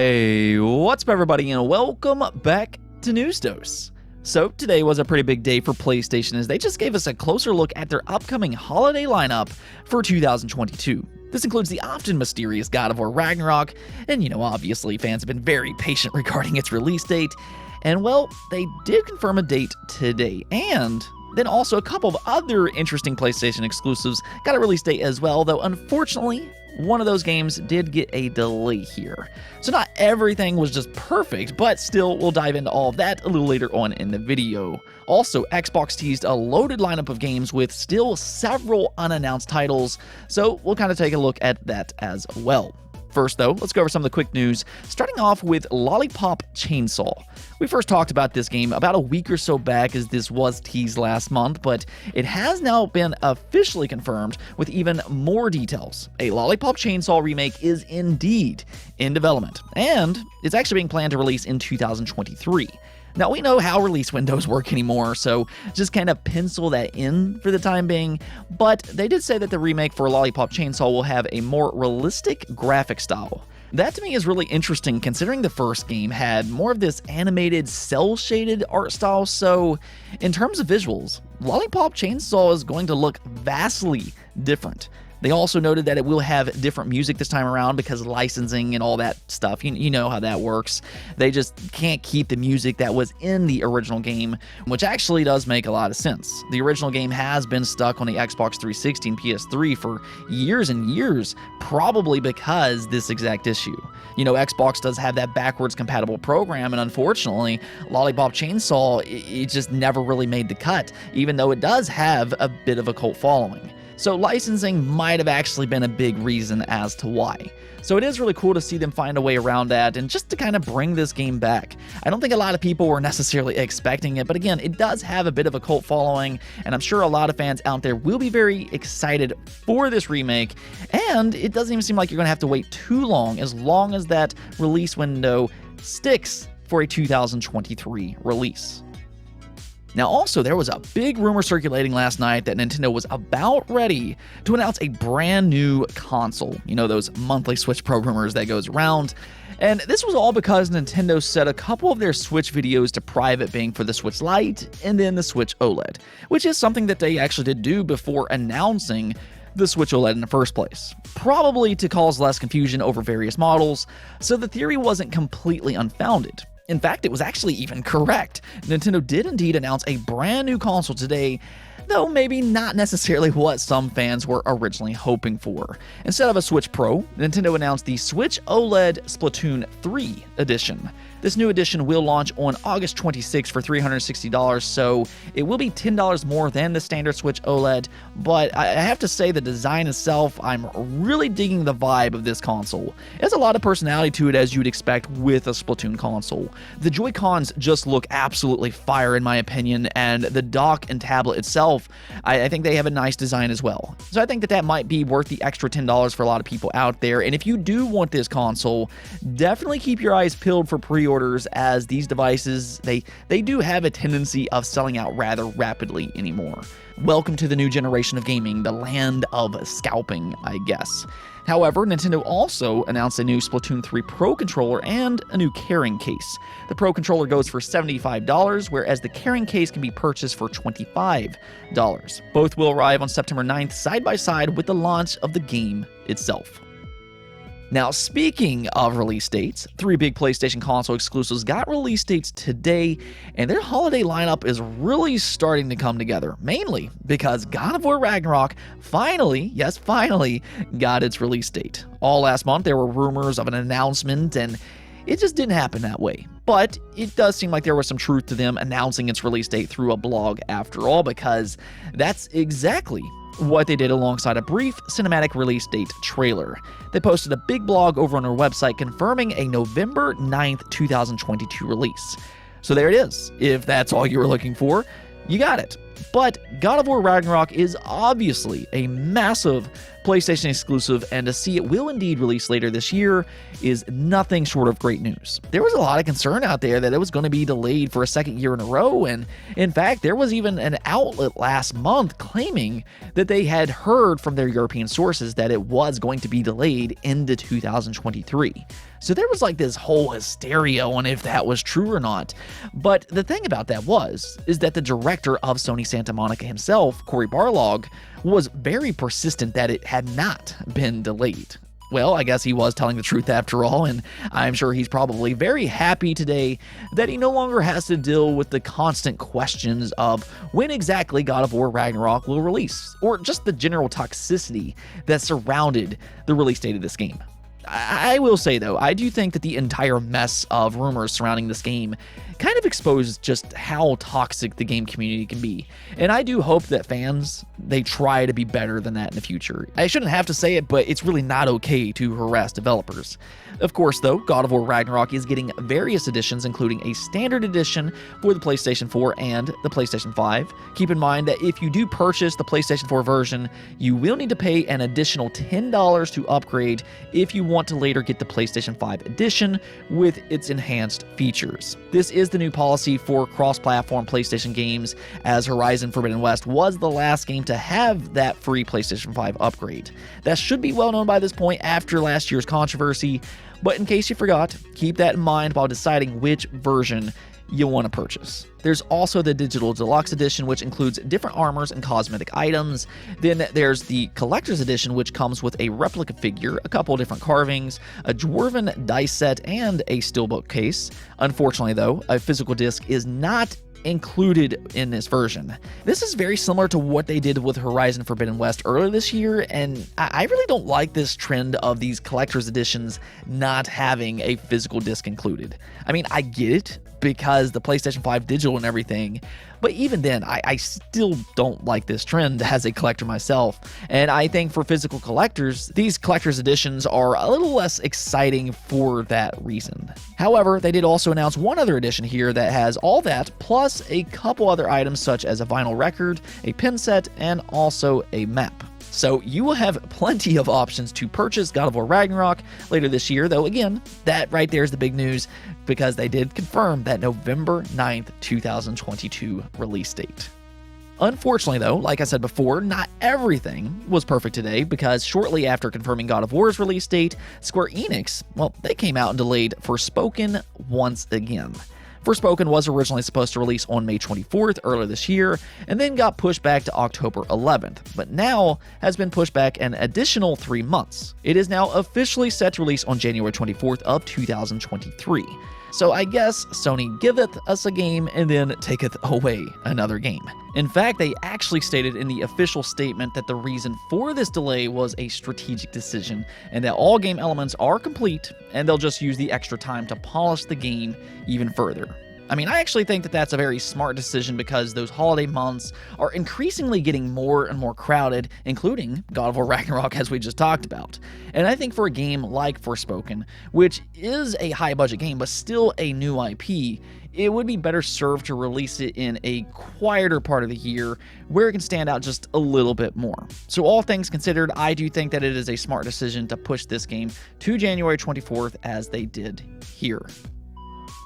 Hey, what's up everybody, and welcome back to News Dose. So today was a pretty big day for PlayStation as they just gave us a closer look at their upcoming holiday lineup for 2022. This includes the often mysterious God of War Ragnarok, and obviously fans have been very patient regarding its release date, and well, they did confirm a date today, and then also a couple of other interesting PlayStation exclusives got a release date as well, though unfortunately, one of those games did get a delay here. So not everything was just perfect, but still, we'll dive into all of that a little later on in the video. Also, Xbox teased a loaded lineup of games with still several unannounced titles, so we'll kind of take a look at that as well. First though, let's go over some of the quick news, starting off with Lollipop Chainsaw. We first talked about this game about a week or so back as this was teased last month, but it has now been officially confirmed with even more details. A Lollipop Chainsaw remake is indeed in development, and it's actually being planned to release in 2023. Now, we know how release windows work anymore, so just kind of pencil that in for the time being, but they did say that the remake for Lollipop Chainsaw will have a more realistic graphic style. That to me is really interesting considering the first game had more of this animated, cel-shaded art style, so in terms of visuals, Lollipop Chainsaw is going to look vastly different. They also noted that it will have different music this time around because licensing and all that stuff, you know how that works. They just can't keep the music that was in the original game, which actually does make a lot of sense. The original game has been stuck on the Xbox 360 and PS3 for years and years, probably because this exact issue. Xbox does have that backwards compatible program, and unfortunately, Lollipop Chainsaw, it just never really made the cut, even though it does have a bit of a cult following. So licensing might have actually been a big reason as to why. So it is really cool to see them find a way around that and just to kind of bring this game back. I don't think a lot of people were necessarily expecting it, but again, it does have a bit of a cult following, and I'm sure a lot of fans out there will be very excited for this remake, and it doesn't even seem like you're going to have to wait too long as that release window sticks for a 2023 release. Now also, there was a big rumor circulating last night that Nintendo was about ready to announce a brand new console. Those monthly Switch Pro rumors that goes around. And this was all because Nintendo set a couple of their Switch videos to private, being for the Switch Lite and then the Switch OLED, which is something that they actually did do before announcing the Switch OLED in the first place, probably to cause less confusion over various models, so the theory wasn't completely unfounded. In fact, it was actually even correct. Nintendo did indeed announce a brand new console today, though maybe not necessarily what some fans were originally hoping for. Instead of a Switch Pro, Nintendo announced the Switch OLED Splatoon 3 edition. This new edition will launch on August 26 for $360, so it will be $10 more than the standard Switch OLED, but I have to say the design itself, I'm really digging the vibe of this console. It has a lot of personality to it, as you'd expect with a Splatoon console. The Joy-Cons just look absolutely fire in my opinion, and the dock and tablet itself, I think they have a nice design as well. So I think that might be worth the extra $10 for a lot of people out there, and if you do want this console, definitely keep your eyes peeled for pre-orders, as these devices, they do have a tendency of selling out rather rapidly anymore. Welcome to the new generation of gaming, the land of scalping, I guess. However, Nintendo also announced a new Splatoon 3 Pro controller and a new carrying case. The Pro controller goes for $75, whereas the carrying case can be purchased for $25. Both will arrive on September 9th side by side with the launch of the game itself. Now, speaking of release dates, 3 big PlayStation console exclusives got release dates today, and their holiday lineup is really starting to come together, mainly because God of War Ragnarok finally, yes, finally, got its release date. All last month, there were rumors of an announcement, and it just didn't happen that way. But it does seem like there was some truth to them announcing its release date through a blog after all, because that's exactly what they did alongside a brief cinematic release date trailer. They posted a big blog over on their website confirming a November 9th, 2022 release. So there it is. If that's all you were looking for, you got it. But God of War Ragnarok is obviously a massive PlayStation exclusive, and to see it will indeed release later this year is nothing short of great news. There was a lot of concern out there that it was going to be delayed for a second year in a row, and in fact, there was even an outlet last month claiming that they had heard from their European sources that it was going to be delayed into 2023. So there was like this whole hysteria on if that was true or not. But the thing about that is that the director of Sony Santa Monica himself, Cory Barlog, was very persistent that it had not been delayed. Well, I guess he was telling the truth after all, and I'm sure he's probably very happy today that he no longer has to deal with the constant questions of when exactly God of War Ragnarok will release, or just the general toxicity that surrounded the release date of this game. I will say, though, I do think that the entire mess of rumors surrounding this game kind of exposed just how toxic the game community can be. And I do hope that fans, they try to be better than that in the future. I shouldn't have to say it, but it's really not okay to harass developers. Of course, though, God of War Ragnarok is getting various editions, including a standard edition for the PlayStation 4 and the PlayStation 5. Keep in mind that if you do purchase the PlayStation 4 version, you will need to pay an additional $10 to upgrade if you want to later get the PlayStation 5 edition with its enhanced features. This is the new policy for cross-platform PlayStation games, as Horizon Forbidden West was the last game to have that free PlayStation 5 upgrade. That should be well known by this point after last year's controversy, but in case you forgot, keep that in mind while deciding which version you want to purchase. There's also the Digital Deluxe Edition, which includes different armors and cosmetic items. Then there's the Collector's Edition, which comes with a replica figure, a couple of different carvings, a Dwarven dice set, and a steelbook case. Unfortunately, though, a physical disc is not included in this version. This is very similar to what they did with Horizon Forbidden West earlier this year, and I really don't like this trend of these collector's editions not having a physical disc included. I mean, I get it, because the PlayStation 5 digital and everything, but even then, I still don't like this trend as a collector myself, and I think for physical collectors, these collector's editions are a little less exciting for that reason. However, they did also announce one other edition here that has all that, plus a couple other items such as a vinyl record, a pin set, and also a map. So you will have plenty of options to purchase God of War Ragnarok later this year, though again, that right there is the big news, because they did confirm that November 9th, 2022 release date. Unfortunately, though, like I said before, not everything was perfect today, because shortly after confirming God of War's release date, Square Enix, well, they came out and delayed Forspoken once again. Forspoken was originally supposed to release on May 24th earlier this year, and then got pushed back to October 11th, but now has been pushed back an additional 3 months. It is now officially set to release on January 24th of 2023. So I guess Sony giveth us a game and then taketh away another game. In fact, they actually stated in the official statement that the reason for this delay was a strategic decision, and that all game elements are complete, and they'll just use the extra time to polish the game even further. I mean, I actually think that that's a very smart decision, because those holiday months are increasingly getting more and more crowded, including God of War Ragnarok, as we just talked about. And I think for a game like Forspoken, which is a high-budget game but still a new IP, it would be better served to release it in a quieter part of the year where it can stand out just a little bit more. So all things considered, I do think that it is a smart decision to push this game to January 24th as they did here.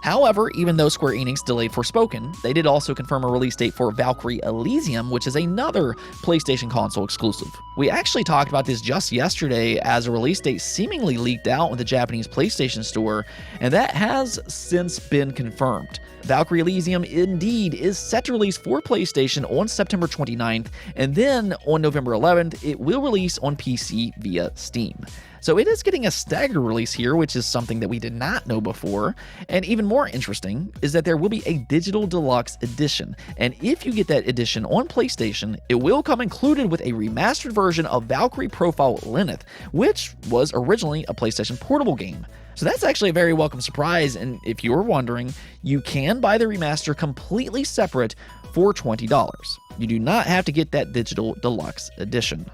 However, even though Square Enix delayed Forspoken, they did also confirm a release date for Valkyrie Elysium, which is another PlayStation console exclusive. We actually talked about this just yesterday, as a release date seemingly leaked out with the Japanese PlayStation Store, and that has since been confirmed. Valkyrie Elysium indeed is set to release for PlayStation on September 29th, and then on November 11th, it will release on PC via Steam. So it is getting a staggered release here, which is something that we did not know before. And even more interesting is that there will be a Digital Deluxe Edition. And if you get that edition on PlayStation, it will come included with a remastered version of Valkyrie Profile Lilith, which was originally a PlayStation Portable game. So that's actually a very welcome surprise, and if you were wondering, you can buy the remaster completely separate for $20. You do not have to get that Digital Deluxe Edition.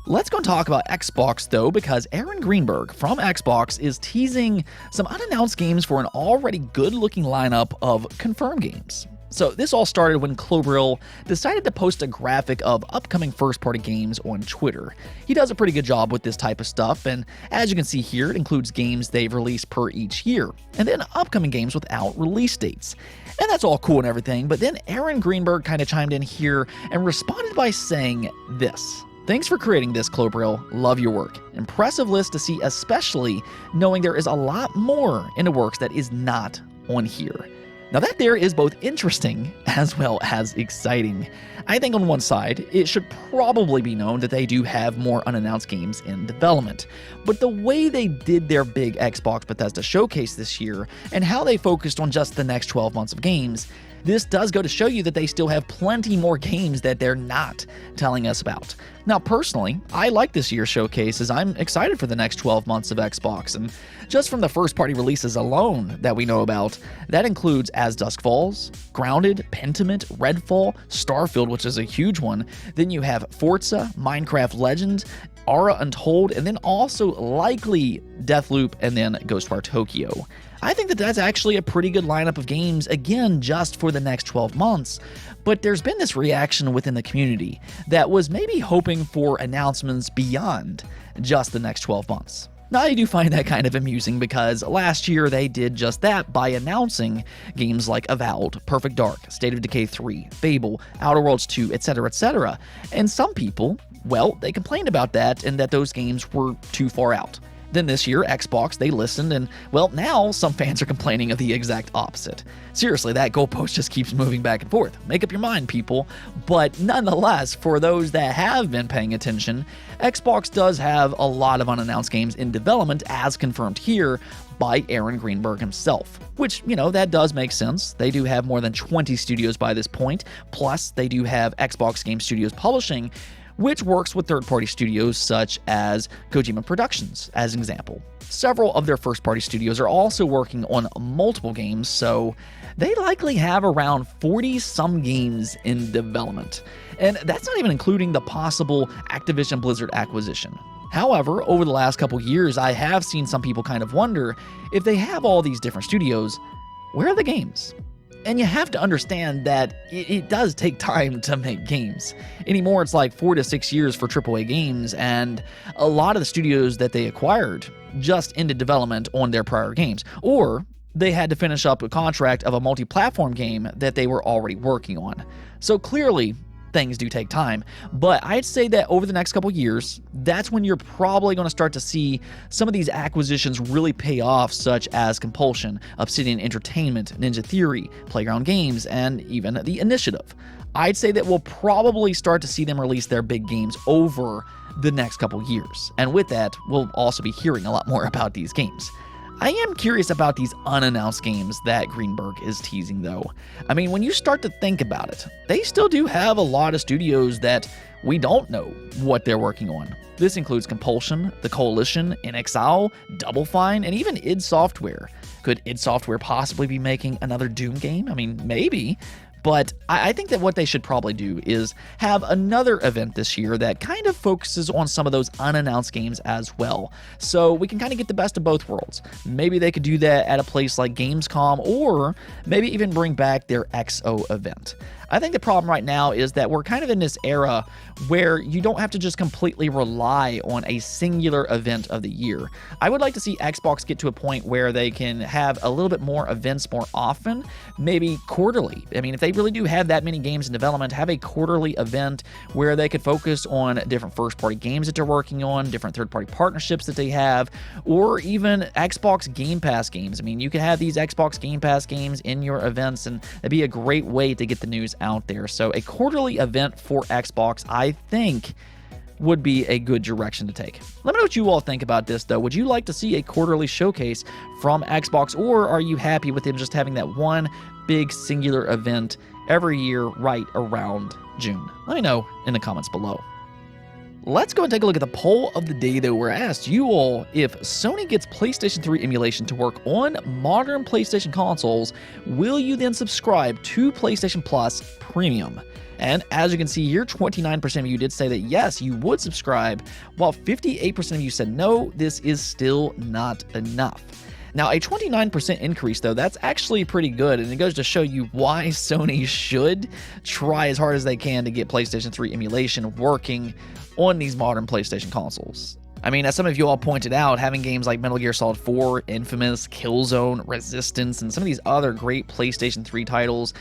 Let's go and talk about Xbox, though, because Aaron Greenberg from Xbox is teasing some unannounced games for an already good-looking lineup of confirmed games. So this all started when Clobril decided to post a graphic of upcoming first-party games on Twitter. He does a pretty good job with this type of stuff, and as you can see here, it includes games they've released per each year, and then upcoming games without release dates. And that's all cool and everything, but then Aaron Greenberg kind of chimed in here and responded by saying this. Thanks for creating this, Clobril. Love your work. Impressive list to see, especially knowing there is a lot more in the works that is not on here. Now that there is both interesting as well as exciting. I think on one side, it should probably be known that they do have more unannounced games in development. But the way they did their big Xbox Bethesda showcase this year, and how they focused on just the next 12 months of games, this does go to show you that they still have plenty more games that they're not telling us about. Now personally, I like this year's showcase as I'm excited for the next 12 months of Xbox, and just from the first party releases alone that we know about, that includes As Dusk Falls, Grounded, Pentiment, Redfall, Starfield, which is a huge one, then you have Forza, Minecraft Legends, Ara Untold, and then also likely Deathloop and then Ghostwire Tokyo. I think that that's actually a pretty good lineup of games, again, just for the next 12 months. But there's been this reaction within the community that was maybe hoping for announcements beyond just the next 12 months. Now, I do find that kind of amusing because last year they did just that by announcing games like Avowed, Perfect Dark, State of Decay 3, Fable, Outer Worlds 2, etc., etc. And some people, well, they complained about that and that those games were too far out. Then this year, Xbox, they listened, and well, now some fans are complaining of the exact opposite. Seriously, that goalpost just keeps moving back and forth. Make up your mind, people. But nonetheless, for those that have been paying attention, Xbox does have a lot of unannounced games in development, as confirmed here by Aaron Greenberg himself. Which, that does make sense. They do have more than 20 studios by this point, plus they do have Xbox Game Studios Publishing, which works with third-party studios such as Kojima Productions, as an example. Several of their first-party studios are also working on multiple games, so they likely have around 40-some games in development. And that's not even including the possible Activision Blizzard acquisition. However, over the last couple years, I have seen some people kind of wonder, if they have all these different studios, where are the games? And you have to understand that it does take time to make games. Anymore, it's like 4 to 6 years for AAA games, and a lot of the studios that they acquired just ended development on their prior games, or they had to finish up a contract of a multi-platform game that they were already working on. So clearly, things do take time, but I'd say that over the next couple years, that's when you're probably going to start to see some of these acquisitions really pay off, such as Compulsion, Obsidian Entertainment, Ninja Theory, Playground Games, and even The Initiative. I'd say that we'll probably start to see them release their big games over the next couple years, and with that, we'll also be hearing a lot more about these games. I am curious about these unannounced games that Greenberg is teasing, though. I mean, when you start to think about it, they still do have a lot of studios that we don't know what they're working on. This includes Compulsion, The Coalition, NXL, Double Fine, and even id Software. Could id Software possibly be making another Doom game? I mean, maybe. But I think that what they should probably do is have another event this year that kind of focuses on some of those unannounced games as well. So we can kind of get the best of both worlds. Maybe they could do that at a place like Gamescom, or maybe even bring back their XO event. I think the problem right now is that we're kind of in this era where you don't have to just completely rely on a singular event of the year. I would like to see Xbox get to a point where they can have a little bit more events more often, maybe quarterly. I mean, if they really do have that many games in development, have a quarterly event where they could focus on different first-party games that they're working on, different third-party partnerships that they have, or even Xbox Game Pass games. I mean, you can have these Xbox Game Pass games in your events, and that'd be a great way to get the news out there. So a quarterly event for Xbox, I think, would be a good direction to take. Let me know what you all think about this, though. Would you like to see a quarterly showcase from Xbox, or are you happy with them just having that one big singular event every year right around June? Let me know in the comments below. Let's go and take a look at the poll of the day, though. We're asked you all, if Sony gets PlayStation 3 emulation to work on modern PlayStation consoles, will you then subscribe to PlayStation Plus Premium? And as you can see here, 29% of you did say that yes, you would subscribe, while 58% of you said no, this is still not enough. Now, a 29% increase, though, that's actually pretty good, and it goes to show you why Sony should try as hard as they can to get PlayStation 3 emulation working on these modern PlayStation consoles. I mean, as some of you all pointed out, having games like Metal Gear Solid 4, Infamous, Killzone, Resistance, and some of these other great PlayStation 3 titles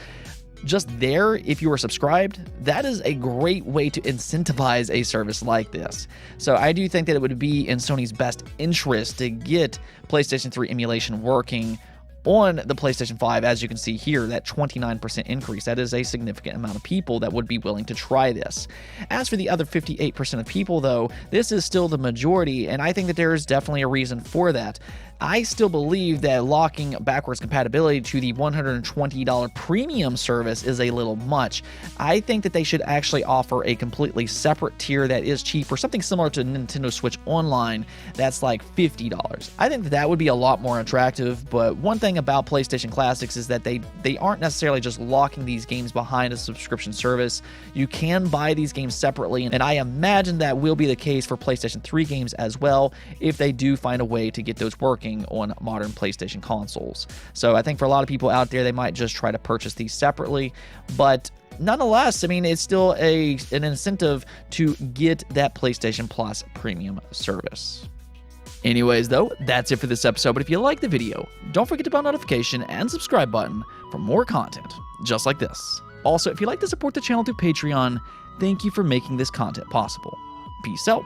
just there, if you are subscribed, that is a great way to incentivize a service like this. So I do think that it would be in Sony's best interest to get PlayStation 3 emulation working on the PlayStation 5. As you can see here, that 29% increase, that is a significant amount of people that would be willing to try this. As for the other 58% of people, though, this is still the majority, and I think that there is definitely a reason for that. I still believe that locking backwards compatibility to the $120 premium service is a little much. I think that they should actually offer a completely separate tier that is cheaper, something similar to Nintendo Switch Online that's like $50. I think that would be a lot more attractive, but one thing about PlayStation Classics is that they aren't necessarily just locking these games behind a subscription service. You can buy these games separately, and I imagine that will be the case for PlayStation 3 games as well if they do find a way to get those working on modern PlayStation consoles. So I think for a lot of people out there, they might just try to purchase these separately, but nonetheless, I mean, it's still an incentive to get that PlayStation Plus premium service. Anyways, though, that's it for this episode, but if you like the video, don't forget to bell notification and subscribe button for more content just like this. Also, if you'd like to support the channel through Patreon, thank you for making this content possible. Peace out.